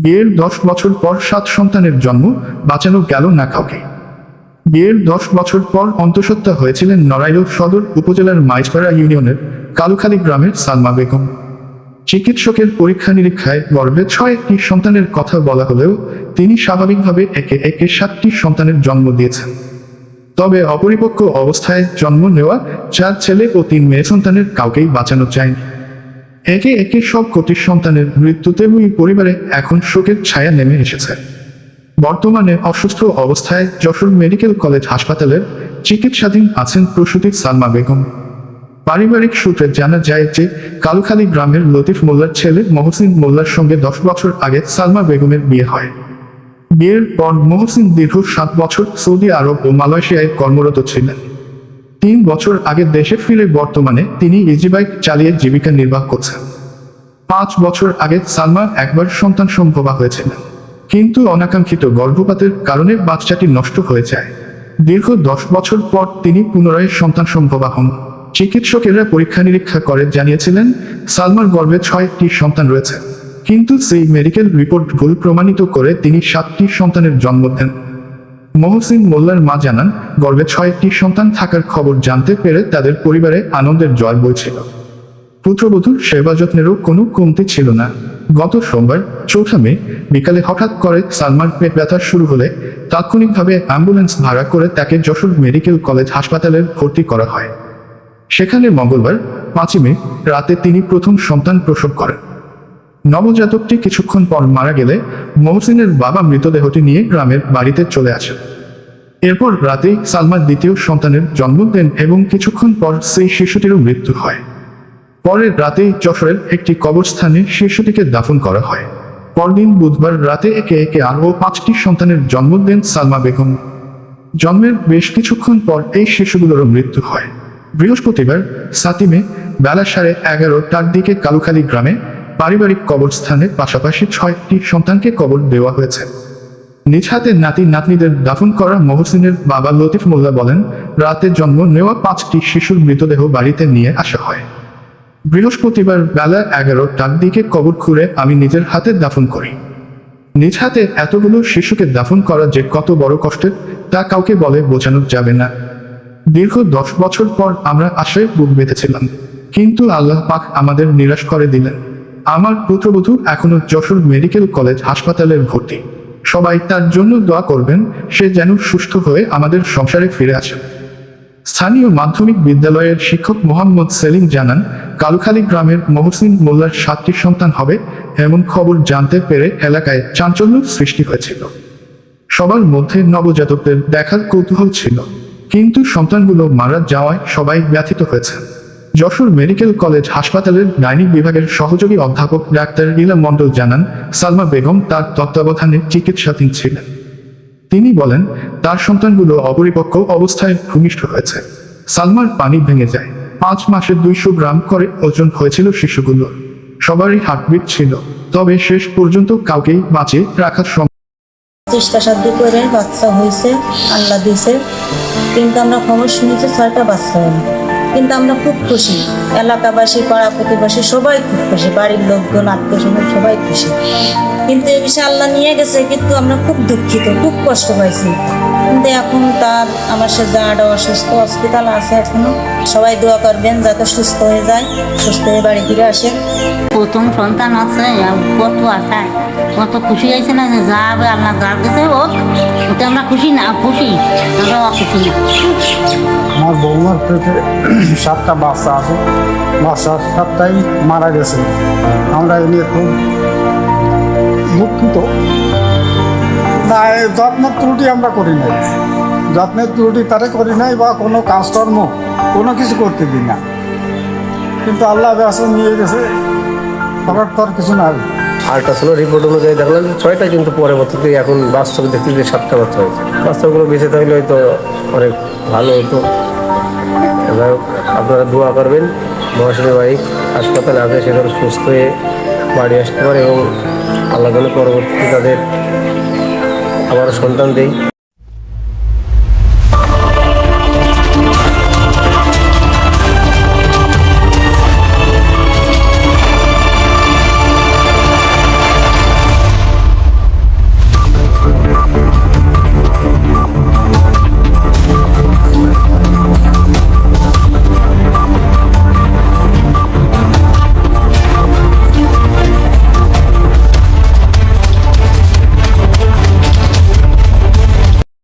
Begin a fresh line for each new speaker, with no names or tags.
বিয়ের 10 বছর পর 7 সন্তানের জন্ম, বাঁচানো গেল না কাউকে। বিয়ের 10 বছর পর অন্তঃসত্ত্বা হয়েছিলেন নড়াইল সদর উপজেলার মাইজপাড়া ইউনিয়নের কালুখালী গ্রামের সালমা বেগম। চিকিৎসকের পরীক্ষা নিরীক্ষায় গর্ভে 6টি সন্তানের কথা বলা হলেও তিনি স্বাভাবিকভাবে একে একে 7টি সন্তানের জন্ম দিয়েছেন। তবে অপরিপক্ক অবস্থায় জন্ম নেওয়া 4 ছেলে ও 3 মেয়ে সন্তানের কাউকেই বাঁচানো যায়নি। একে একে সব কোটি সন্তানের মৃত্যুতে ওই পরিবারে এখন শোকের ছায়া নেমে এসেছে। বর্তমানে অসুস্থ অবস্থায় যশোর মেডিকেল কলেজ হাসপাতালের চিকিৎসাধীন আছেন প্রসূতি সালমা বেগম। পারিবারিক সূত্রে জানা যায় যে কালুখালী গ্রামের লতিফ মোল্লার ছেলে মহসিন মোল্লার সঙ্গে 10 বছর আগে সালমা বেগমের বিয়ে হয়। বিয়ের পর মহসিন দীর্ঘ 7 বছর সৌদি আরব ও মালয়েশিয়ায় কর্মরত ছিলেন। 3 বছর আগে দেশে ফিরে বর্তমানে তিনি ইজিবাইক চালিয়ে জীবিকা নির্বাহ করছেন। 5 বছর আগে সালমার একবার সন্তান সম্ভবা হয়েছিল, কিন্তু অনাকাঙ্ক্ষিত গর্ভপাতের কারণে বাচ্চাটি নষ্ট হয়ে যায়। দীর্ঘ 10 বছর পর তিনি পুনরায় সন্তান সম্ভবা হন। চিকিৎসকেরা পরীক্ষা নিরীক্ষা করে জানিয়েছিলেন সালমার গর্ভে 6টি সন্তান রয়েছে, কিন্তু সেই মেডিকেল রিপোর্ট ভুল প্রমাণিত করে তিনি 7টি সন্তানের জন্ম দেন। মহসিন মোল্লার মা জানান, গর্ভে 6টি সন্তান থাকার খবর জানতে পেরে তাদের পরিবারে আনন্দের জয় বইছিল। পুত্রবধূর সেবা যত্নেরও কোনো কমতি ছিল না। গত সোমবার 4 মে বিকালে হঠাৎ করে সালমার পেট ব্যথা শুরু হলে তাৎক্ষণিকভাবে অ্যাম্বুলেন্স ভাড়া করে তাকে যশোর মেডিকেল কলেজ হাসপাতালে ভর্তি করা হয়। সেখানে মঙ্গলবার 5 মে রাতে তিনি প্রথম সন্তান প্রসব করেন। নবজাতকটি কিছুক্ষণ পর মারা গেলে মহসিনের বাবা মৃতদেহটি নিয়ে গ্রামের বাড়িতে চলে আসেন। এরপর রাতেই সালমা দ্বিতীয় সন্তানের জন্ম দেন এবং কিছুক্ষণ পর সেই শিশুটিরও মৃত্যু হয়। পরের রাতেই যশোরের একটি কবরস্থানে শিশুটিকে দাফন করা হয়। পরদিন বুধবার রাতে একে একে আরও 5টি সন্তানের জন্ম দেন সালমা বেগম। জন্মের বেশ কিছুক্ষণ পর এই শিশুগুলোরও মৃত্যু হয়। বৃহস্পতিবার 7 মে বেলা 11:30টার দিকে কালুখালী গ্রামে পারিবারিক কবরস্থানে পাশাপাশি 6টি সন্তানকে কবর দেওয়া হয়েছে। নিজ হাতে নাতি নাতনিদের দাফন করা মহসিনের বাবা লতিফ মোল্লা বলেন, রাতে জন্ম নেওয়া 5টি শিশুর মৃতদেহ বাড়িতে নিয়ে আসা হয়। বৃহস্পতিবার বেলা 11টার দিকে কবর খুঁড়ে আমি নিজের হাতে দাফন করি। নিজ হাতে এতগুলো শিশুকে দাফন করা যে কত বড় কষ্টের তা কাউকে বলে বোঝানো যাবে না। দীর্ঘ 10 বছর পর আমরা আশায় বুক বেঁধেছিলাম, কিন্তু আল্লাহ পাক আমাদের নিরাশ করে দিলেন। আমার পুত্রবধূ এখনো যশোর মেডিকেল কলেজ হাসপাতালের ভর্তি। সবাই তার জন্য দোয়া করবেন, সে যেন সুস্থ হয়ে আমাদের সংসারে ফিরে আসে। স্থানীয় মাধ্যমিক বিদ্যালয়ের শিক্ষক মোহাম্মদ সেলিম জানান, কালুখালী গ্রামের মহসিন মোল্লার 7টি সন্তান হবে এমন খবর জানতে পেরে এলাকায় চাঞ্চল্য সৃষ্টি হয়েছিল। সবার মধ্যে নবজাতকদের দেখার কৌতূহল ছিল, কিন্তু সন্তানগুলো মারা যাওয়ায় সবাই ব্যথিত হয়েছে। যশোর মেডিকেল কলেজ হাসপাতালের গাইনিক বিভাগের সহযোগী অধ্যাপক ডাক্তার লীলা মণ্ডল জানান, সালমা বেগম তার তত্ত্বাবধানে চিকিৎসাধীন ছিলেন। তিনি বলেন, তার সন্তানগুলো অপরিপক্ক অবস্থায় ভূমিষ্ঠ হয়েছে। সালমার পানি ভেঙে যায়। 5 মাসে 200 গ্রাম করে ওজন হয়েছিল শিশুগুলোর। সবারই হার্টবিট ছিল, তবে শেষ পর্যন্ত কাউকেই বাঁচিয়ে রাখা
চেষ্টা সাধ্য করে বাচ্চা হয়েছে, আল্লাহ দিয়েছে। কিন্তু আমরা খবর শুনেছি 6টা বাচ্চা হলো, কিন্তু আমরা খুব খুশি। এলাকাবাসী, পাড়া প্রতিবাসী সবাই খুব খুশি, বাড়ির লোকজন, আত্মীয় স্বজন সবাই খুশি। কিন্তু এ বিষয়ে আল্লাহ নিয়ে গেছে, কিন্তু আমরা খুব দুঃখিত, খুব কষ্ট পাইছি। কিন্তু এখন তার আমার সে যাটা অসুস্থ, হসপিটাল আছে এখনো। সবাই দোয়া করবেন যাতে সুস্থ হয়ে যায়, সুস্থ হয়ে বাড়ি ফিরে আসে।
প্রথম সন্তান আছে, কত আশায় কত খুশি হয়েছে না, যে যা হবে আল্লাহ যার কাছে হোক, ওতে আমরা খুশি না, খুশি আমরা অখুশি না।
আমার বৌমার পেটে 7টা বাচ্চা আছে, বাচ্চা 7টাই মারা গেছে। আমরা এ নিয়ে খুব দুঃখিত। না, যত্নের ত্রুটি আমরা করি নাই, যত্নের ত্রুটি তারে করি নাই বা কোনো কাজকর্ম কোনো কিছু করতে দিই না, কিন্তু আল্লাহ ব্যস্ত নিয়ে গেছে, করার তো আর কিছু নাই।
আল্ট্রাসাউন্ড রিপোর্ট অনুযায়ী দেখলাম 6টা, কিন্তু পরবর্তীতে এখন বাস্তবে দেখতে যে 7টা বাচ্চা হয়েছে। বাচ্চাগুলো বেঁচে থাকলে হয়তো অনেক ভালো হতো। এবার আপনারা দোয়া করবেন মহাশয় ভাই হাসপাতালে আছে, সে ধরো সুস্থ হয়ে বাড়ি আসতে পারে এবং আল্লাহ যেন পরবর্তীতে তাদের আবার সন্তান দেয়।